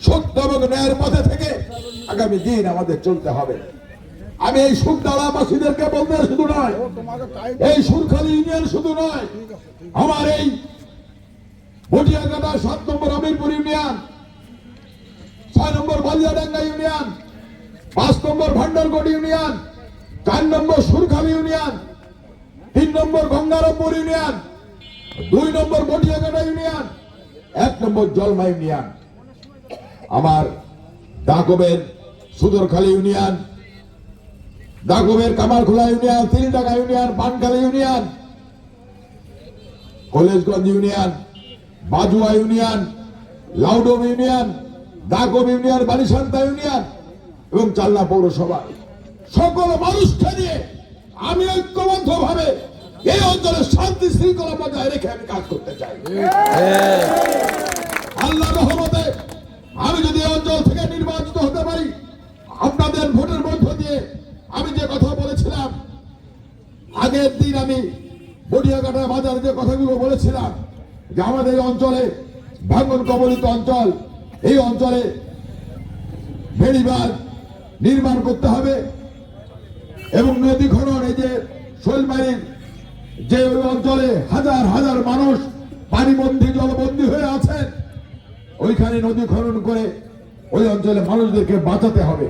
সত্য এবং ন্যায়ের পথে থেকে আগামী দিন আমাদের চলতে হবে। আমি এই সুরদালাবাসীদেরকে বলতে শুধু নয়, এই সুরখালী ইউনিয়ন শুধু নয়, আমার এই ভটিয়াঘাটা 7 number Amirpur union, 6 number Baliadanga union, 5 number Bhandargarh union, 4 number Surkhali union, 3 number Gangarampur union, 2 number ভটিয়াঘাটা ইউনিয়ন, 1 নম্বর জলমা ইউনিয়ন, আমার দাগবের সুদরখালী ইউনিয়ন, দাগবের Kamarkhola union, Tildanga union, Pankhali union, Collegeganj union, Bajua union, Laudob union, Dacope union, Balishanta union এবং চালনা পৌরসভা সকল মানুষকে নিয়ে আমি ঐক্যবদ্ধ ভাবে এই অঞ্চলের শান্তি শৃঙ্খলা বজায় রেখে আমি কাজ করতে চাই। আল্লাহ রহমতে আমি যদি এই অঞ্চল থেকে নির্বাচিত হতে পারি, আপনাদের ভোটের মধ্য দিয়ে আমি যে কথা বলেছিলাম আগের দিন, আমি বটিয়াঘাটা বাজারে যে কথাগুলো বলেছিলাম যে আমাদের এই অঞ্চলে ভাঙন কবলিত অঞ্চল, এই অঞ্চলে বেড়িবাঁধ নির্মাণ করতে হবে এবং নদী খনন, এই যে শৈলবাড়ির যে ওই অঞ্চলে হাজার হাজার মানুষ পানিবন্দী জলবন্দী হয়ে আছেন, ওইখানে নদী খনন করে ওই অঞ্চলে মানুষদেরকে বাঁচাতে হবে।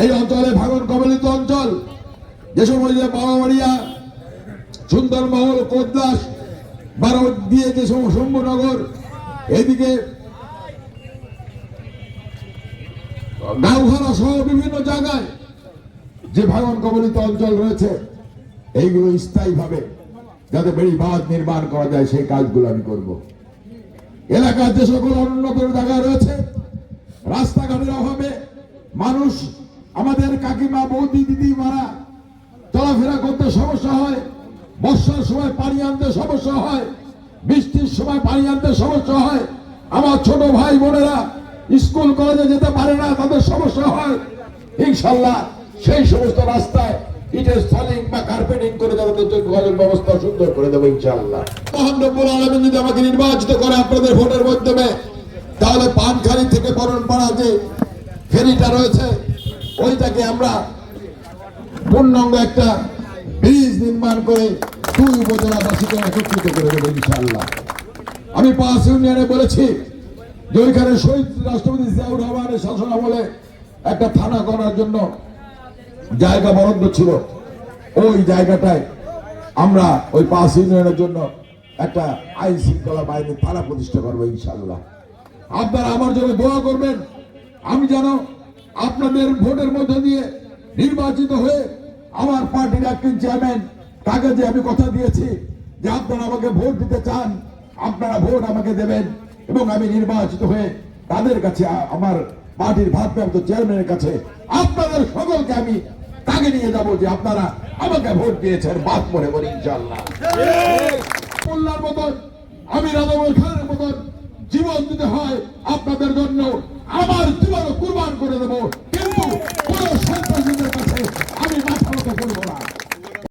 এই অঞ্চলে ভাঙন কবলিত অঞ্চল, যে সময় যে বাবাবাড়িয়া, সুন্দরমহল, কোদলাস, বারোট দিয়ে যে সময় শম্ভুনগর, এদিকে গাঁওঘরা সহ বিভিন্ন জায়গায় যে ভাঙন কবলিত অঞ্চল রয়েছে, এইগুলো স্থায়ীভাবে যাতে বেড়িবাঁধ নির্মাণ করা যায় সেই কাজগুলো আমি করব। এলাকার যে সকল অনুন্নত জায়গা রয়েছে, রাস্তাঘাটের অভাবে মানুষ, আমাদের কাকিমা, বৌদি, দিদি মারা চলাফেরা করতে সমস্যা হয়, বর্ষার সময় পানি আনতে সমস্যা হয়, বৃষ্টির সময় পানি আনতে সমস্যা হয়, আমার ছোট ভাই বোনেরা স্কুল কলেজে যেতে পারে না, তাদের সমস্যা হয়। ইনশাল্লাহ সেই সমস্ত রাস্তায় ইটের সলিং বা কার্পেটিং করে তাদের যোগাযোগ ব্যবস্থা সুন্দর করে দেবো ইনশাআল্লাহ। মহান রব্বুল আলামিন যদি আমাকে নির্বাচিত করে আপনাদের ভোটের মাধ্যমে, তাহলে পানখালী থেকে বরণপাড়া যে ফেরিটা রয়েছে, ওইটাকে আমরা পূর্ণাঙ্গ একটা ব্রিজ নির্মাণ করে 2 উপজেলাবাসীকে একত্রিত করে দেবো ইনশাআল্লাহ। আমি 5 ইউনিয়নে বলেছি যে ওইখানে শহীদ রাষ্ট্রপতি জিয়াউর রহমানের শাসন আমলে একটা থানা করার জন্য জায়গা বরাদ্দ ছিল, ওই জায়গাটায় আমরা ওই 5 ইউনিয়নের জন্য একটা আইন শৃঙ্খলা বাহিনী থানা প্রতিষ্ঠা করবো ইনশাআল্লাহ। আপনারা আমার জন্য দোয়া করবেন, আমি যেন আপনাদের ভোটের মধ্য দিয়ে নির্বাচিত হয়ে আমার পার্টির অ্যাক্টিং চেয়ারম্যান, তাকে যে আমি কথা দিয়েছি যে আপনারা আমাকে ভোট দিতে চান, আপনারা ভোট আমাকে দেবেন এবং আমি নির্বাচিত হয়ে তাদের কাছে, আমার পার্টির ভারপ্রাপ্ত চেয়ারম্যানের কাছে আপনাদের সকলকে আমি তাকে নিয়ে যাব যে আপনারা আমাকে ভোট দিয়েছেন, বাদ মনে করি ইনশাআল্লাহ। মোল্লার মতন, আমি রাজাউল খানের মতন জীবন দিতে হয় আপনাদের জন্য। আমার